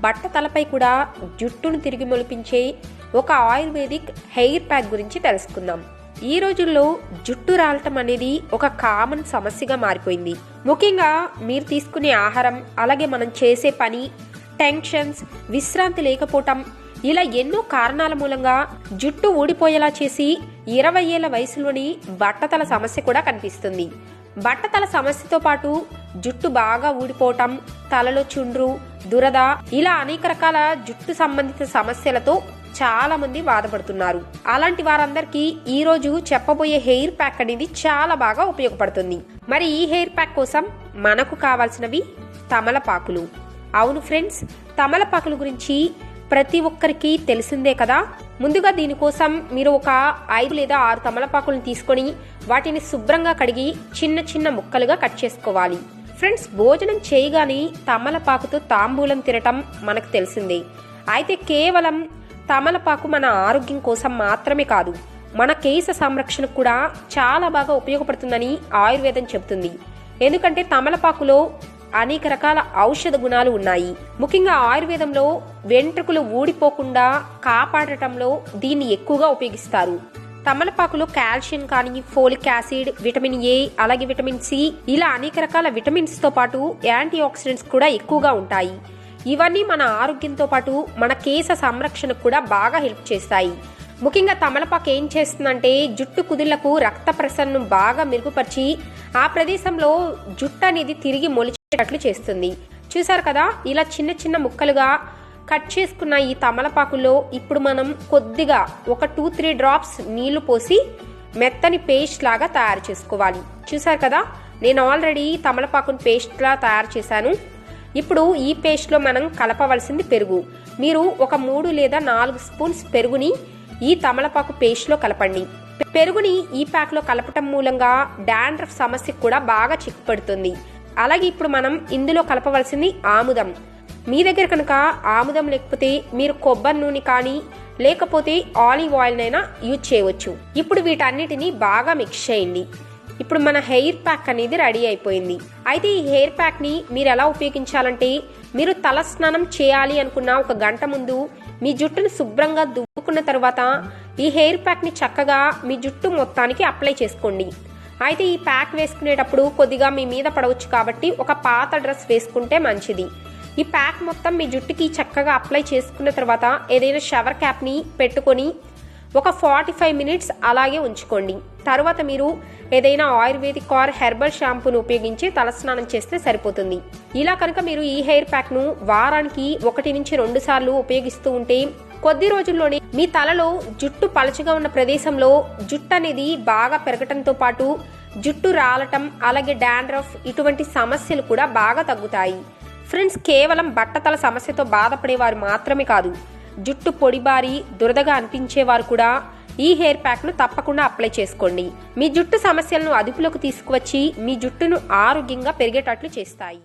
బట్టతలపై కూడా జుట్టును తిరిగి మొలిపించే ఒక ఆయుర్వేదిక్ హెయిర్ ప్యాక్ గురించి తెలుసుకుందాం. ఈ రోజుల్లో జుట్టు రాలటం అనేది ఒక కామన్ సమస్యగా మారిపోయింది. ముఖ్యంగా మీరు తీసుకునే ఆహారం, అలాగే మనం చేసే పని, టెన్షన్స్, విశ్రాంతి లేకపోవటం, ఇలా ఎన్నో కారణాల మూలంగా జుట్టు ఊడిపోయేలా చేసి 20 ఏళ్ల వయసులోని బట్టతల సమస్య కూడా కనిపిస్తుంది. బట్టతల సమస్యతో పాటు జుట్టు బాగా ఊడిపోవటం, తలలో చుండ్రు, దురద, ఇలా అనేక రకాల జుట్టు సంబంధిత సమస్యలతో చాలా మంది బాధపడుతున్నారు. అలాంటి వారందరికీ ఈ రోజు చెప్పబోయే హెయిర్ ప్యాక్ అనేది చాలా బాగా ఉపయోగపడుతుంది. మరి ఈ హెయిర్ ప్యాక్ కోసం మనకు కావాల్సినవి తమలపాకులు. అవును ఫ్రెండ్స్, తమలపాకుల గురించి ప్రతి ఒక్కరికి తెలిసిందే కదా. ముందుగా దీనికోసం మీరు ఒక 5 లేదా 6 తమలపాకులను తీసుకొని వాటిని శుభ్రంగా కడిగి చిన్న చిన్న ముక్కలుగా కట్ చేసుకోవాలి. ఫ్రెండ్స్, భోజనం చేయగానే తమలపాకుతో తాంబూలం తినటం మనకు తెలిసిందే. అయితే కేవలం తమలపాకు మన ఆరోగ్యం కోసం మాత్రమే కాదు, మన కేశ సంరక్షణకు కూడా చాలా బాగా ఉపయోగపడుతుందని ఆయుర్వేదం చెబుతుంది. ఎందుకంటే తమలపాకులో అనేక రకాల ఔషధ గుణాలు ఉన్నాయి. ముఖ్యంగా ఆయుర్వేదంలో వెంట్రుకలు ఊడిపోకుండా కాపాడటంలో దీన్ని ఎక్కువగా ఉపయోగిస్తారు. తమలపాకులో కాల్షియం కానీ, ఫోలిక్ యాసిడ్, విటమిన్ ఏ, అలాగే విటమిన్ సి, ఇలా అనేక రకాల విటమిన్స్ తో పాటు యాంటీ ఆక్సిడెంట్స్ కూడా ఎక్కువగా ఉంటాయి. ఇవన్నీ మన ఆరోగ్యంతో పాటు మన కేశ సంరక్షణకు కూడా బాగా హెల్ప్ చేస్తాయి. ముఖ్యంగా తమలపాకు ఏం చేస్తుందంటే జుట్టు కుదుళ్లకు రక్త ప్రసరణను బాగా మెరుగుపరిచి ఆ ప్రదేశంలో జుట్టు అనేది తిరిగి మొలిచేటట్లు చేస్తుంది. చూసారు కదా, ఇలా చిన్న చిన్న ముక్కలుగా కట్ చేసుకున్న ఈ తమలపాకుల్లో ఇప్పుడు మనం కొద్దిగా ఒక 2-3 డ్రాప్స్ నీళ్లు పోసి మెత్తని పేస్ట్ లాగా తయారు చేసుకోవాలి. చూసారు కదా, నేను ఆల్రెడీ తమలపాకును పేస్ట్ లా తయారు చేశాను. ఇప్పుడు ఈ పేస్ట్ లో మనం కలపవలసింది పెరుగు. మీరు ఒక 3 లేదా 4 స్పూన్స్ పెరుగుని ఈ తమలపాకు పేస్ట్ లో కలపండి. పెరుగుని ఈ ప్యాక్ లో కలపటం మూలంగా డాండ్రఫ్ సమస్య కూడా బాగా చిక్కుపడుతుంది. అలాగే ఇప్పుడు మనం ఇందులో కలపవలసింది ఆముదం. మీ దగ్గర కనుక ఆముదం లేకపోతే మీరు కొబ్బరి నూనె కానీ లేకపోతే ఆలివ్ ఆయిల్ నైనా యూజ్ చేయవచ్చు. ఇప్పుడు వీటన్నిటిని బాగా మిక్స్ చేయండి. ఇప్పుడు మన హెయిర్ ప్యాక్ అనేది రెడీ అయిపోయింది. అయితే ఈ హెయిర్ ప్యాక్ ని మీరు ఎలా ఉపయోగించాలంటే, మీరు తల స్నానం చేయాలి అనుకున్న ఒక గంట ముందు మీ జుట్టును శుభ్రంగా దువ్వుకున్న తర్వాత ఈ హెయిర్ ప్యాక్ ని చక్కగా మీ జుట్టు మొత్తానికి అప్లై చేసుకోండి. అయితే ఈ ప్యాక్ వేసుకునేటప్పుడు కొద్దిగా మీ మీద పడవచ్చు కాబట్టి ఒక పాత డ్రెస్ వేసుకుంటే మంచిది. ఈ ప్యాక్ మొత్తం మీ జుట్టుకి చక్కగా అప్లై చేసుకున్న తర్వాత ఏదైనా షవర్ క్యాప్ ని పెట్టుకొని ఒక 45 మినిట్స్ అలాగే ఉంచుకోండి. తర్వాత మీరు ఏదైనా ఆయుర్వేదిక్ ఆర్ హెర్బల్ షాంపూను ఉపయోగించి తలస్నానం చేస్తే సరిపోతుంది. ఇలా కనుక మీరు ఈ హెయిర్ ప్యాక్ ను వారానికి 1 నుంచి 2 సార్లు ఉపయోగిస్తూ ఉంటే కొద్ది రోజుల్లోనే మీ తలలో జుట్టు పలచగా ఉన్న ప్రదేశంలో జుట్టు అనేది బాగా పెరగటంతో పాటు జుట్టు రాలటం, అలాగే డాండ్రఫ్, ఇటువంటి సమస్యలు కూడా బాగా తగ్గుతాయి. ఫ్రెండ్స్, కేవలం బట్టతల సమస్యతో బాధపడేవారు మాత్రమే కాదు, జుట్టు పొడిబారి దురదగా అనిపించేవారు కూడా ఈ హెయిర్ ప్యాక్ ను తప్పకుండా అప్లై చేసుకోండి. మీ జుట్టు సమస్యలను అదుపులోకి తీసుకువచ్చి మీ జుట్టును ఆరోగ్యంగా పెరిగేటట్లు చేస్తాయి.